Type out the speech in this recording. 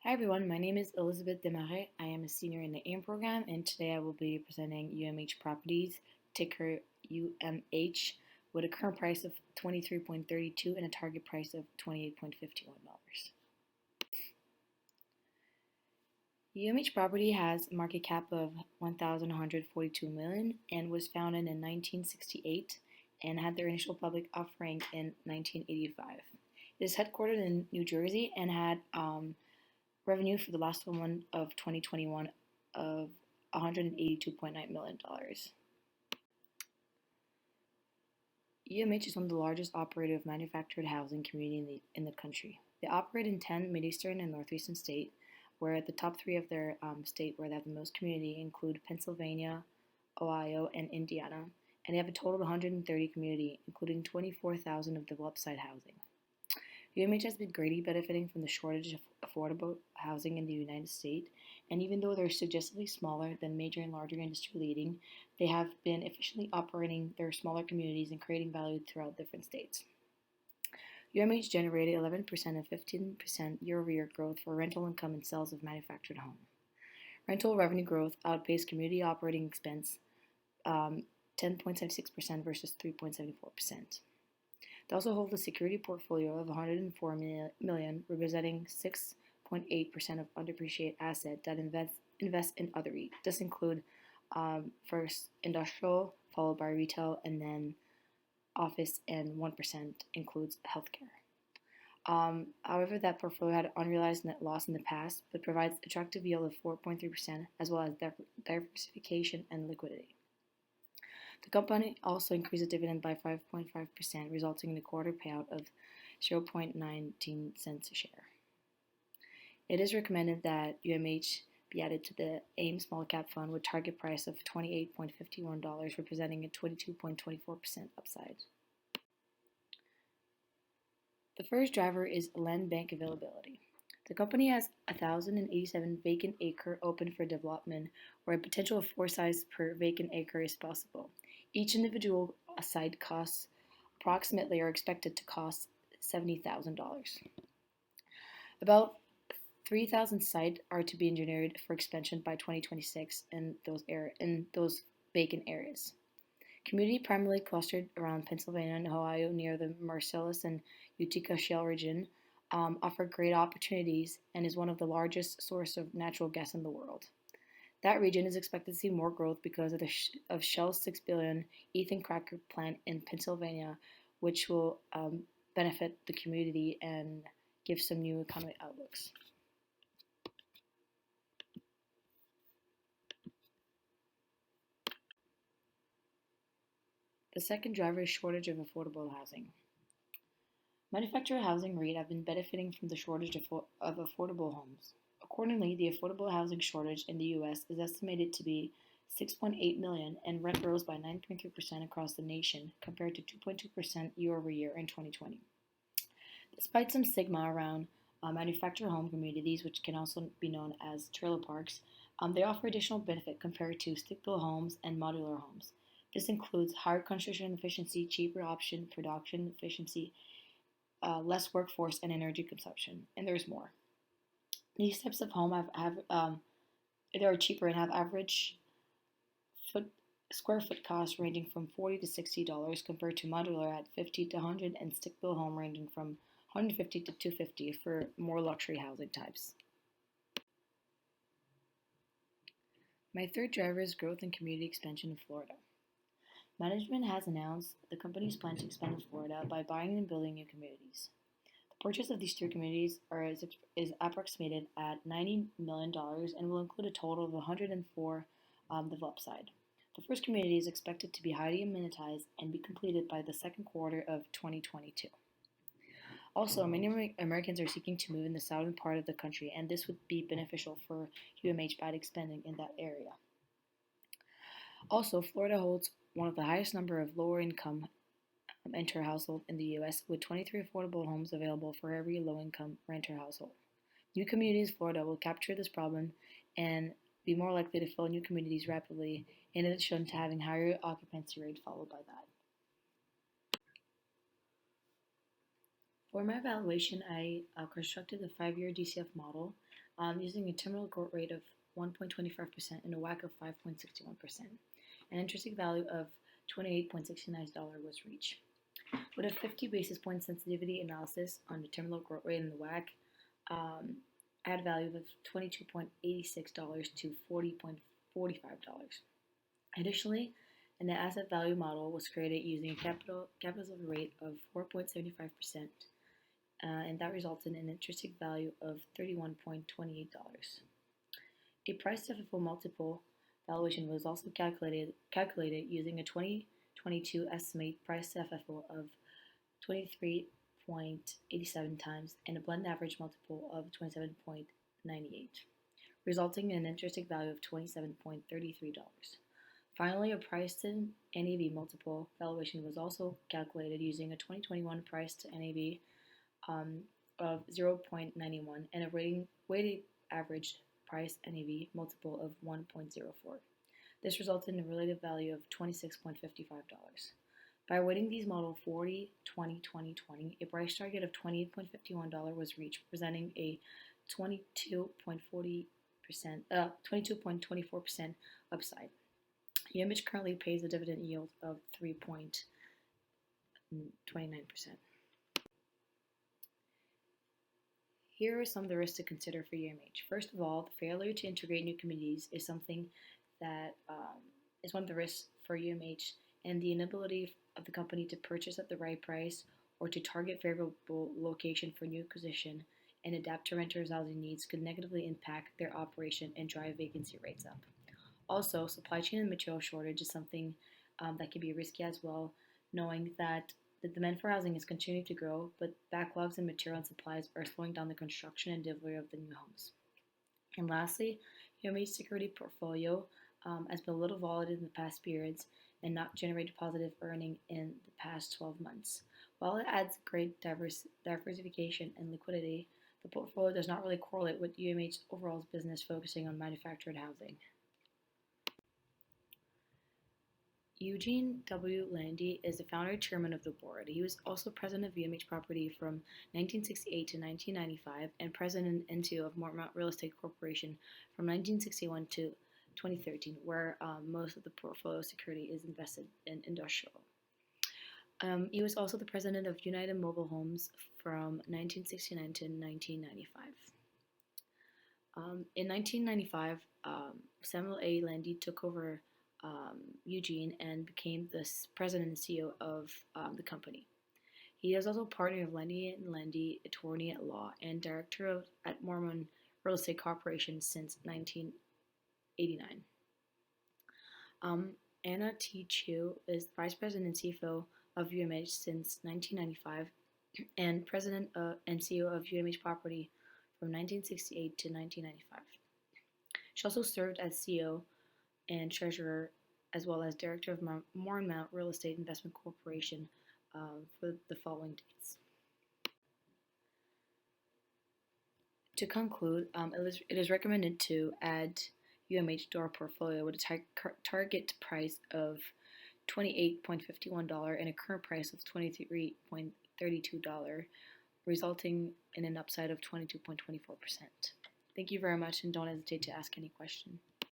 Hi everyone, my name is Elisabeth Desmarais. I am a senior in the AIM program, and today I will be presenting UMH Properties, ticker UMH, with a current price of 23.32 and a target price of $28.51. UMH Property has a market cap of 1,142 million and was founded in 1968 and had their initial public offering in 1985. It is headquartered in New Jersey and had revenue for the last one of 2021 of $182.9 million. UMH is one of the largest operator of manufactured housing community in the country. They operate in 10 Mideastern and Northeastern states, where the top three of their state where they have the most community include Pennsylvania, Ohio, and Indiana, and they have a total of 130 community, including 24,000 of developed site housing. UMH has been greatly benefiting from the shortage of affordable housing in the United States, and even though they're suggestively smaller than major and larger industry leading, they have been efficiently operating their smaller communities and creating value throughout different states. UMH generated 11% and 15% year-over-year growth for rental income and sales of manufactured home. Rental revenue growth outpaced community operating expense 10.76% versus 3.74%. They also hold a security portfolio of $104 million, representing 6.8% of undepreciated assets that invest in other REIT. This include first industrial, followed by retail, and then office, and 1% includes healthcare. However, that portfolio had unrealized net loss in the past, but provides attractive yield of 4.3% as well as diversification and liquidity. The company also increased the dividend by 5.5%, resulting in a quarter payout of 0.19 cents a share. It is recommended that UMH be added to the AIM Small Cap Fund with target price of $28.51, representing a 22.24% upside. The first driver is land bank availability. The company has 1,087 vacant acre open for development, where a potential of 4 sites per vacant acre is possible. Each individual site costs approximately are expected to cost $70,000. About 3,000 sites are to be engineered for expansion by 2026 in those vacant areas. Community primarily clustered around Pennsylvania and Ohio near the Marcellus and Utica Shale region offer great opportunities and is one of the largest sources of natural gas in the world. That region is expected to see more growth because of Shell's $6 billion ethane cracker plant in Pennsylvania, which will benefit the community and give some new economic outlooks. The second driver is shortage of affordable housing. Manufactured housing REIT have been benefiting from the shortage of affordable homes. Accordingly, the affordable housing shortage in the U.S. is estimated to be 6.8 million, and rent rose by 9.3% across the nation compared to 2.2% year over year in 2020. Despite some stigma around manufactured home communities, which can also be known as trailer parks, they offer additional benefit compared to stick-built homes and modular homes. This includes higher construction efficiency, cheaper option, production efficiency, less workforce and energy consumption, and there's more. These types of home they are cheaper and have average square foot costs ranging from $40 to $60 compared to modular at $50 to $100 and stick-built home ranging from $150 to $250 for more luxury housing types. My third driver is growth and community expansion in Florida. Management has announced the company's plan to expand in Florida by buying and building new communities. The purchase of these 3 communities is approximated at $90 million and will include a total of 104 developed sites. The first community is expected to be highly amenitized and be completed by the second quarter of 2022. Also, many Americans are seeking to move in the southern part of the country, and this would be beneficial for UMH by expanding in that area. Also, Florida holds one of the highest number of lower income enter household in the U.S., with 23 affordable homes available for every low-income renter household. New communities in Florida will capture this problem and be more likely to fill new communities rapidly, in addition to having higher occupancy rate followed by that. For my evaluation, I constructed a 5-year DCF model using a terminal growth rate of 1.25% and a WACC of 5.61%. An intrinsic value of $28.69 was reached. With a 50 basis point sensitivity analysis on the terminal growth rate and the WACC, add value of $22.86 to $40.45. Additionally, a net asset value model was created using a capital rate of 4.75%, and that resulted in an intrinsic value of $31.28. A price to FFO multiple valuation was also calculated using a 2022 estimate price to FFO of 23.87 times and a blended average multiple of 27.98, resulting in an intrinsic value of $27.33. Finally, a price to NAV multiple valuation was also calculated using a 2021 price to NAV of 0.91 and a weighted average price NAV multiple of 1.04. This resulted in a relative value of $26.55. By weighting these models 40, 20, 20, 20, a price target of $28.51 was reached, presenting a 22.24% upside. UMH currently pays a dividend yield of 3.29%. Here are some of the risks to consider for UMH. First of all, the failure to integrate new communities is something that is one of the risks for UMH, and the inability of the company to purchase at the right price or to target favorable location for new acquisition and adapt to renters' housing needs could negatively impact their operation and drive vacancy rates up. Also, supply chain and material shortage is something that can be risky as well, knowing that the demand for housing is continuing to grow, but backlogs in material and supplies are slowing down the construction and delivery of the new homes. And lastly, UMH's security portfolio has been a little volatile in the past periods and not generated positive earning in the past 12 months. While it adds great diversification and liquidity, the portfolio does not really correlate with UMH's overall business focusing on manufactured housing. Eugene W. Landy is the founder and chairman of the board. He was also president of UMH Property from 1968 to 1995 and president and CEO of Mormont Real Estate Corporation from 1961 to 2013, where most of the portfolio security is invested in industrial. He was also the president of United Mobile Homes from 1969 to 1995. In 1995, Samuel A. Landy took over Eugene and became the president and CEO of the company. He is also partner of Landy & Landy, attorney at law, and director at Mormont Real Estate Corporation since 1989. Anna T. Chu is vice president and CFO of UMH since 1995 and president and CEO of UMH Property from 1968 to 1995. She also served as CEO and treasurer, as well as director of Mormont Real Estate Investment Corporation for the following dates. To conclude, it is recommended to add UMH to our portfolio with a target price of $28.51 and a current price of $23.32, resulting in an upside of 22.24%. Thank you very much, and don't hesitate to ask any question.